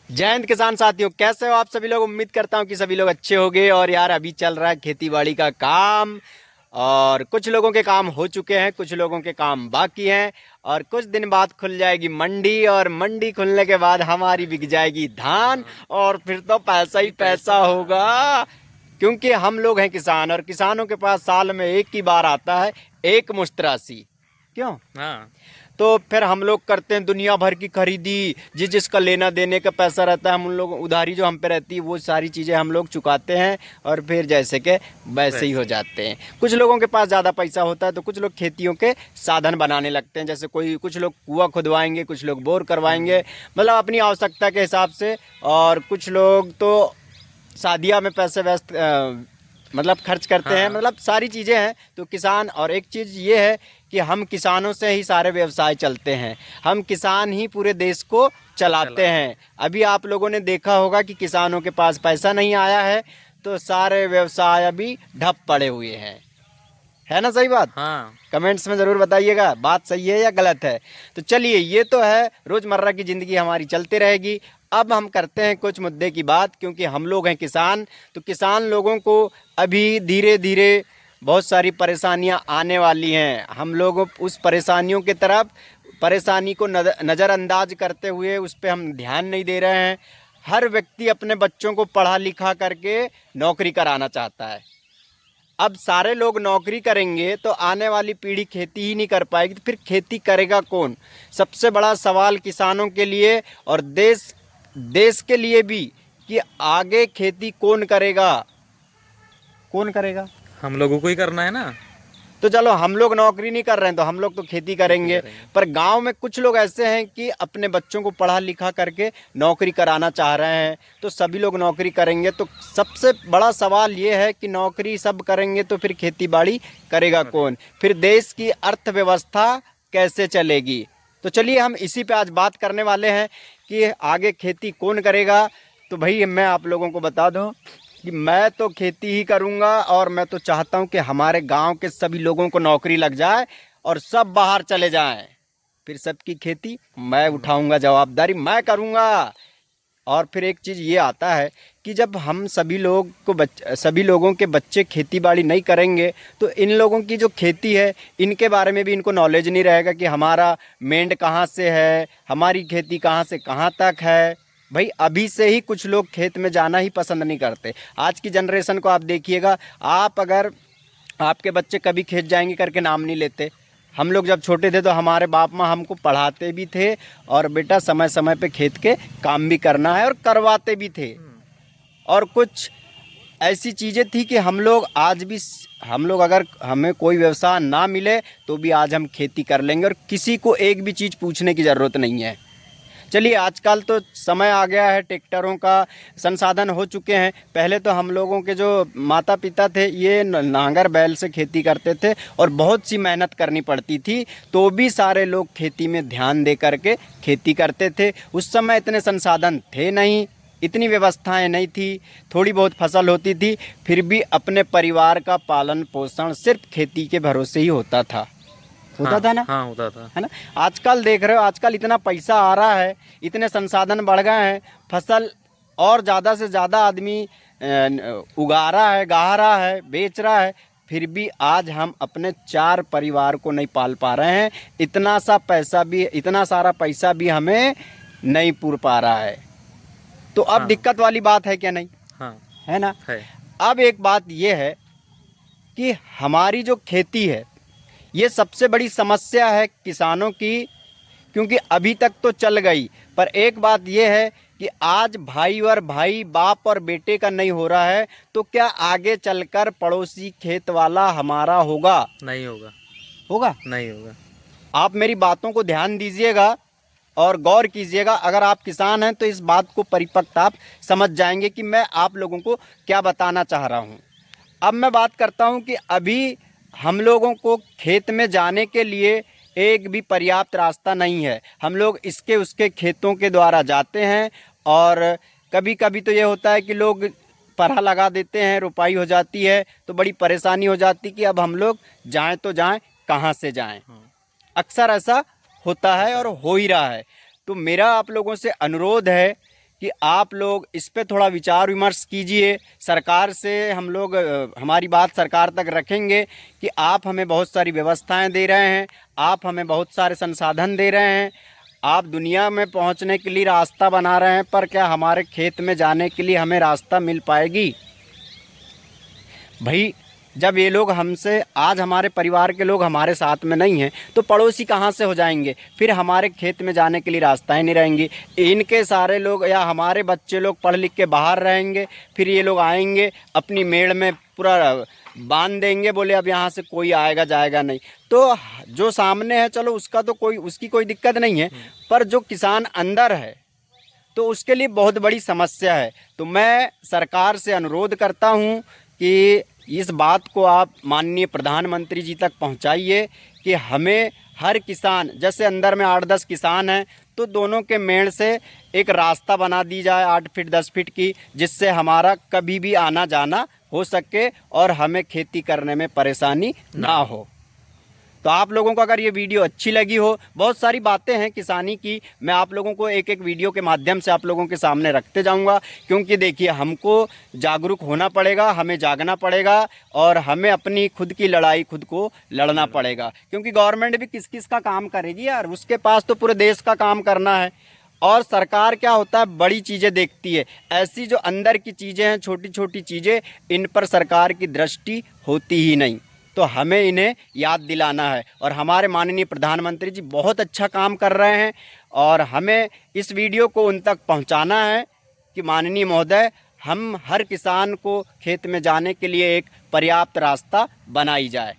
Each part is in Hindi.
जय हिंद किसान साथियों, कैसे हो आप सभी लोग। उम्मीद करता हूँ कि सभी लोग अच्छे होंगे। और यार अभी चल रहा है खेती बाड़ी का काम, और कुछ लोगों के काम हो चुके हैं, कुछ लोगों के काम बाकी हैं। और कुछ दिन बाद खुल जाएगी मंडी, और मंडी खुलने के बाद हमारी बिक जाएगी धान, और फिर तो पैसा ही पैसा होगा। क्योंकि हम लोग हैं किसान, और किसानों के पास साल में एक ही बार आता है एक मुश्त राशि। क्यों? हाँ। तो फिर हम लोग करते हैं दुनिया भर की खरीदी, जिसका लेना देने का पैसा रहता है, हम उन लोग उधारी जो हम पे रहती है वो सारी चीज़ें हम लोग चुकाते हैं, और फिर जैसे कि वैसे ही हो जाते हैं। कुछ लोगों के पास ज़्यादा पैसा होता है तो कुछ लोग खेतियों के साधन बनाने लगते हैं, जैसे कुछ लोग कुआं खुदवाएंगे, कुछ लोग बोर करवाएंगे, मतलब अपनी आवश्यकता के हिसाब से। और कुछ लोग तो शादियाँ में पैसे व्यस्त मतलब खर्च करते हैं, हाँ। मतलब सारी चीज़ें हैं। तो किसान, और एक चीज़ ये है कि हम किसानों से ही सारे व्यवसाय चलते हैं, हम किसान ही पूरे देश को चलाते चला। हैं। अभी आप लोगों ने देखा होगा कि किसानों के पास पैसा नहीं आया है तो सारे व्यवसाय अभी ठप पड़े हुए हैं। है ना सही बात? हाँ। कमेंट्स में ज़रूर बताइएगा बात सही है या गलत है। तो चलिए, ये तो है, रोज़मर्रा की ज़िंदगी हमारी चलती रहेगी। अब हम करते हैं कुछ मुद्दे की बात, क्योंकि हम लोग हैं किसान। तो किसान लोगों को अभी धीरे धीरे बहुत सारी परेशानियां आने वाली हैं। हम लोग उस परेशानियों की तरफ, परेशानी को नज़रअंदाज करते हुए उस पर हम ध्यान नहीं दे रहे हैं। हर व्यक्ति अपने बच्चों को पढ़ा लिखा करके नौकरी कराना चाहता है। अब सारे लोग नौकरी करेंगे तो आने वाली पीढ़ी खेती ही नहीं कर पाएगी, तो फिर खेती करेगा कौन? सबसे बड़ा सवाल किसानों के लिए और देश देश के लिए भी, कि आगे खेती कौन करेगा, कौन करेगा? हम लोगों को ही करना है ना। तो चलो, हम लोग नौकरी नहीं कर रहे हैं तो हम लोग तो खेती खेती करेंगे। करेंगे। पर गांव में कुछ लोग ऐसे हैं कि अपने बच्चों को पढ़ा लिखा करके नौकरी कराना चाह रहे हैं, तो सभी लोग नौकरी करेंगे। तो सबसे बड़ा सवाल ये है कि नौकरी सब करेंगे तो फिर खेती बाड़ी करेगा कौन? फिर देश की अर्थव्यवस्था कैसे चलेगी? तो चलिए, हम इसी पे आज बात करने वाले हैं कि आगे खेती कौन करेगा। तो भाई, मैं आप लोगों को बता दूं कि मैं तो खेती ही करूंगा, और मैं तो चाहता हूं कि हमारे गांव के सभी लोगों को नौकरी लग जाए और सब बाहर चले जाएं। फिर सबकी खेती मैं उठाऊंगा, जवाबदारी मैं करूंगा। और फिर एक चीज़ ये आता है कि जब हम सभी लोगों के बच्चे खेती बाड़ी नहीं करेंगे तो इन लोगों की जो खेती है इनके बारे में भी इनको नॉलेज नहीं रहेगा कि हमारा मेंढ कहाँ से है, हमारी खेती कहाँ से कहाँ तक है। भाई, अभी से ही कुछ लोग खेत में जाना ही पसंद नहीं करते। आज की जनरेशन को आप देखिएगा, आप अगर आपके बच्चे कभी खेत जाएंगे करके नाम नहीं लेते। हम लोग जब छोटे थे तो हमारे बाप माँ हमको पढ़ाते भी थे, और बेटा समय समय पे खेत के काम भी करना है, और करवाते भी थे। और कुछ ऐसी चीज़ें थी कि हम लोग अगर हमें कोई व्यवसाय ना मिले तो भी आज हम खेती कर लेंगे, और किसी को एक भी चीज़ पूछने की ज़रूरत नहीं है। चलिए, आजकल तो समय आ गया है, ट्रैक्टरों का संसाधन हो चुके हैं। पहले तो हम लोगों के जो माता पिता थे ये नांगर बैल से खेती करते थे, और बहुत सी मेहनत करनी पड़ती थी, तो भी सारे लोग खेती में ध्यान दे करके खेती करते थे। उस समय इतने संसाधन थे नहीं, इतनी व्यवस्थाएं नहीं थी, थोड़ी बहुत फसल होती थी, फिर भी अपने परिवार का पालन पोषण सिर्फ खेती के भरोसे ही होता था। होता हाँ। था ना? हाँ, होता था। है ना? आजकल देख रहे हो, आजकल इतना पैसा आ रहा है, इतने संसाधन बढ़ गए हैं, फसल और ज़्यादा से ज़्यादा आदमी उगा रहा है, गा रहा है, बेच रहा है, फिर भी आज हम अपने 4 परिवार को नहीं पाल पा रहे हैं। इतना सारा पैसा भी हमें नहीं पूर पा रहा है। तो अब हाँ। दिक्कत वाली बात है क्या? नहीं हाँ। है ना? है। अब एक बात यह है कि हमारी जो खेती है ये सबसे बड़ी समस्या है किसानों की, क्योंकि अभी तक तो चल गई, पर एक बात यह है कि आज भाई और भाई, बाप और बेटे का नहीं हो रहा है, तो क्या आगे चलकर पड़ोसी खेत वाला हमारा होगा? नहीं होगा। होगा? नहीं होगा। आप मेरी बातों को ध्यान दीजिएगा और गौर कीजिएगा। अगर आप किसान हैं तो इस बात को परिपक्व आप समझ जाएंगे कि मैं आप लोगों को क्या बताना चाह रहा हूँ। अब मैं बात करता हूँ कि अभी हम लोगों को खेत में जाने के लिए एक भी पर्याप्त रास्ता नहीं है। हम लोग इसके उसके खेतों के द्वारा जाते हैं, और कभी कभी तो ये होता है कि लोग पराहा लगा देते हैं, रुपाई हो जाती है, तो बड़ी परेशानी हो जाती कि अब हम लोग जाएं तो जाएं, कहाँ से जाएं। हाँ। अक्सर ऐसा होता है होता और है। हो ही रहा है। तो मेरा आप लोगों से अनुरोध है कि आप लोग इस पे थोड़ा विचार विमर्श कीजिए। सरकार से हम लोग हमारी बात सरकार तक रखेंगे कि आप हमें बहुत सारी व्यवस्थाएं दे रहे हैं, आप हमें बहुत सारे संसाधन दे रहे हैं, आप दुनिया में पहुंचने के लिए रास्ता बना रहे हैं, पर क्या हमारे खेत में जाने के लिए हमें रास्ता मिल पाएगी? भाई जब ये लोग हमसे, आज हमारे परिवार के लोग हमारे साथ में नहीं हैं तो पड़ोसी कहाँ से हो जाएंगे? फिर हमारे खेत में जाने के लिए रास्ताएं नहीं रहेंगी। इनके सारे लोग या हमारे बच्चे लोग पढ़ लिख के बाहर रहेंगे, फिर ये लोग आएंगे अपनी मेड़ में पूरा बांध देंगे, बोले अब यहाँ से कोई आएगा जाएगा नहीं। तो जो सामने है चलो उसका तो उसकी कोई दिक्कत नहीं है, पर जो किसान अंदर है तो उसके लिए बहुत बड़ी समस्या है। तो मैं सरकार से अनुरोध करता हूँ कि इस बात को आप माननीय प्रधानमंत्री जी तक पहुंचाइए कि हमें हर किसान, जैसे अंदर में 8-10 किसान हैं तो दोनों के मेड़ से एक रास्ता बना दी जाए 8 फीट 10 फीट की, जिससे हमारा कभी भी आना जाना हो सके और हमें खेती करने में परेशानी ना हो। तो आप लोगों को अगर ये वीडियो अच्छी लगी हो, बहुत सारी बातें हैं किसानी की, मैं आप लोगों को एक एक वीडियो के माध्यम से आप लोगों के सामने रखते जाऊंगा, क्योंकि देखिए हमको जागरूक होना पड़ेगा, हमें जागना पड़ेगा और हमें अपनी खुद की लड़ाई खुद को लड़ना पड़ेगा। क्योंकि गवर्नमेंट भी किस किस का काम करेगी यार, उसके पास तो पूरे देश का काम करना है। और सरकार क्या होता है, बड़ी चीज़ें देखती है, ऐसी जो अंदर की चीज़ें हैं, छोटी छोटी चीज़ें, इन पर सरकार की दृष्टि होती ही नहीं। तो हमें इन्हें याद दिलाना है और हमारे माननीय प्रधानमंत्री जी बहुत अच्छा काम कर रहे हैं और हमें इस वीडियो को उन तक पहुंचाना है कि माननीय महोदय, हम हर किसान को खेत में जाने के लिए एक पर्याप्त रास्ता बनाई जाए।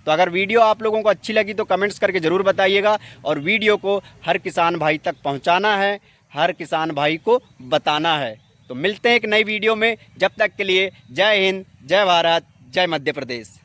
तो अगर वीडियो आप लोगों को अच्छी लगी तो कमेंट्स करके ज़रूर बताइएगा और वीडियो को हर किसान भाई तक पहुंचाना है, हर किसान भाई को बताना है। तो मिलते हैं एक नई वीडियो में, जब तक के लिए जय हिंद, जय भारत, जय मध्य प्रदेश।